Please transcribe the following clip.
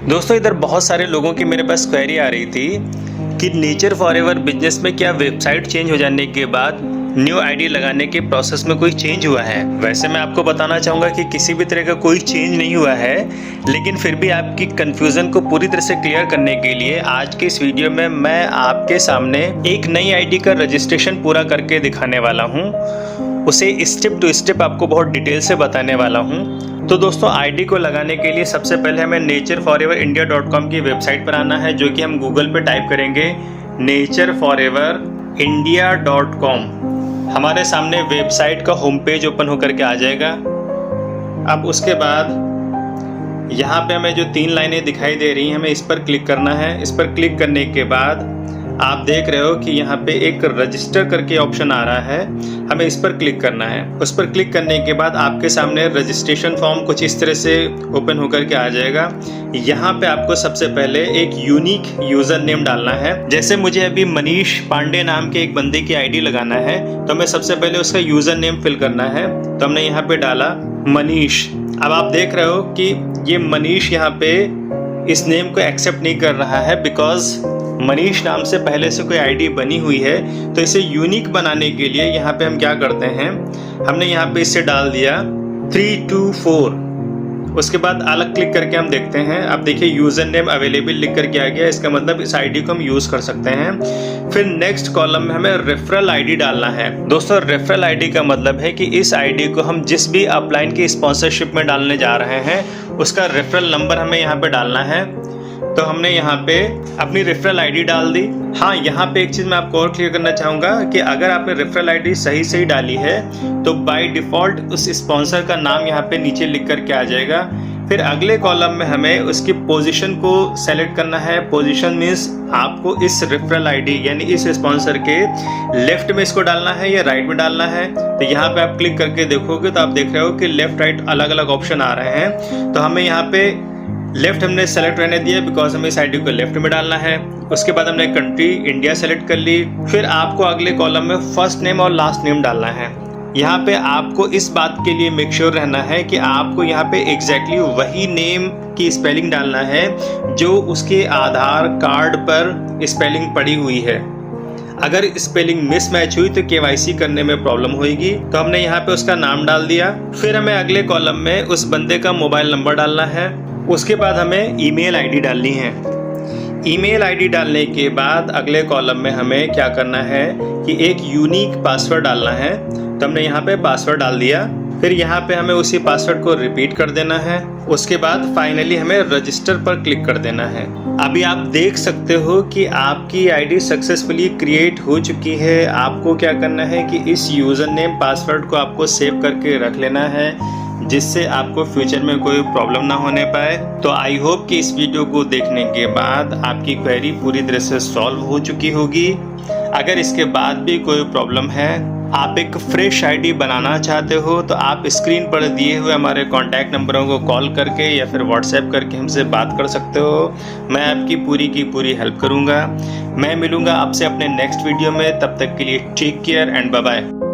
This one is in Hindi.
दोस्तों इधर बहुत सारे लोगों की मेरे पास क्वेरी आ रही थी कि नेचर फॉरएवर बिजनेस में क्या वेबसाइट चेंज हो जाने के बाद न्यू आईडी लगाने के प्रोसेस में कोई चेंज हुआ है। वैसे मैं आपको बताना चाहूँगा कि किसी भी तरह का कोई चेंज नहीं हुआ है, लेकिन फिर भी आपकी कन्फ्यूज़न को पूरी तरह से क्लियर करने के लिए आज के इस वीडियो में मैं आपके सामने एक नई आईडी का रजिस्ट्रेशन पूरा करके दिखाने वाला हूँ। उसे स्टेप टू स्टेप आपको बहुत डिटेल से बताने वाला हूँ। तो दोस्तों आईडी को लगाने के लिए सबसे पहले हमें natureforeverindia.com की वेबसाइट पर आना है, जो कि हम गूगल पे टाइप करेंगे natureforeverindia.com। हमारे सामने वेबसाइट का होम पेज ओपन होकर के आ जाएगा। अब उसके बाद यहाँ पे हमें जो 3 लाइनें दिखाई दे रही हैं, हमें इस पर क्लिक करना है। इस पर क्लिक करने के बाद आप देख रहे हो कि यहाँ पे एक रजिस्टर करके ऑप्शन आ रहा है, हमें इस पर क्लिक करना है। उस पर क्लिक करने के बाद आपके सामने रजिस्ट्रेशन फॉर्म कुछ इस तरह से ओपन होकर के आ जाएगा। यहाँ पे आपको सबसे पहले एक यूनिक यूजर नेम डालना है। जैसे मुझे अभी मनीष पांडे नाम के एक बंदे की आईडी लगाना है, तो हमें सबसे पहले उसका यूजर नेम फिल करना है। तो हमने यहाँ पे डाला मनीष। अब आप देख रहे हो कि ये मनीष यहाँ पे इस नेम को एक्सेप्ट नहीं कर रहा है, बिकॉज मनीष नाम से पहले से कोई आईडी बनी हुई है। तो इसे यूनिक बनाने के लिए यहाँ पे हम क्या करते हैं, हमने यहाँ पे इसे डाल दिया 324। उसके बाद अलग क्लिक करके हम देखते हैं। अब देखिए यूजर नेम अवेलेबल लिख करके आ गया, इसका मतलब इस आईडी को हम यूज कर सकते हैं। फिर नेक्स्ट कॉलम में हमें रेफरल आईडी डालना है। दोस्तों रेफरल आईडी का मतलब है कि इस आईडी को हम जिस भी अपलाइन की स्पॉन्सरशिप में डालने जा रहे हैं, उसका रेफरल नंबर हमें यहाँ पे डालना है। तो हमने यहाँ पे अपनी रेफरल आईडी डाल दी। हाँ, यहाँ पे एक चीज़ मैं आपको और क्लियर करना चाहूँगा कि अगर आपने रेफरल आईडी सही डाली है तो बाय डिफ़ॉल्ट उस स्पॉन्सर का नाम यहाँ पे नीचे लिख करके आ जाएगा। फिर अगले कॉलम में हमें उसकी पोजीशन को सेलेक्ट करना है। पोजीशन मीन्स आपको इस रेफरल आईडी यानी इस स्पॉन्सर के लेफ्ट में इसको डालना है या राइट में डालना है। तो यहाँ पे आप क्लिक करके देखोगे तो आप देख रहे हो कि लेफ्ट राइट अलग अलग ऑप्शन आ रहे हैं। तो हमें यहाँ पे लेफ्ट हमने सेलेक्ट रहने दिया, बिकॉज हमें इस आईडी को लेफ्ट में डालना है। उसके बाद हमने कंट्री इंडिया सेलेक्ट कर ली। फिर आपको अगले कॉलम में फर्स्ट नेम और लास्ट नेम डालना है। यहाँ पे आपको इस बात के लिए मेक श्योर रहना है कि आपको यहाँ पे एग्जैक्टली वही नेम की स्पेलिंग डालना है जो उसके आधार कार्ड पर स्पेलिंग पड़ी हुई है। अगर स्पेलिंग मिसमैच हुई तो केवाईसी करने में प्रॉब्लम होगी। तो हमने यहाँ पे उसका नाम डाल दिया। फिर हमें अगले कॉलम में उस बंदे का मोबाइल नंबर डालना है। उसके बाद हमें ईमेल आईडी डालनी है। ईमेल आईडी डालने के बाद अगले कॉलम में हमें क्या करना है कि एक यूनिक पासवर्ड डालना है। तो हमने यहाँ पे पासवर्ड डाल दिया। फिर यहाँ पे हमें उसी पासवर्ड को रिपीट कर देना है। उसके बाद फाइनली हमें रजिस्टर पर क्लिक कर देना है। अभी आप देख सकते हो कि आपकी आईडी सक्सेसफुली क्रिएट हो चुकी है। आपको क्या करना है कि इस यूज़र नेम पासवर्ड को आपको सेव करके रख लेना है, जिससे आपको फ्यूचर में कोई प्रॉब्लम ना होने पाए। तो आई होप कि इस वीडियो को देखने के बाद आपकी क्वेरी पूरी तरह से सॉल्व हो चुकी होगी। अगर इसके बाद भी कोई प्रॉब्लम है, आप एक फ्रेश आईडी बनाना चाहते हो, तो आप स्क्रीन पर दिए हुए हमारे कॉन्टैक्ट नंबरों को कॉल करके या फिर व्हाट्सएप करके हमसे बात कर सकते हो। मैं आपकी पूरी की पूरी हेल्प करूँगा। मैं मिलूँगा आपसे अपने नेक्स्ट वीडियो में। तब तक के लिए take care and bye bye.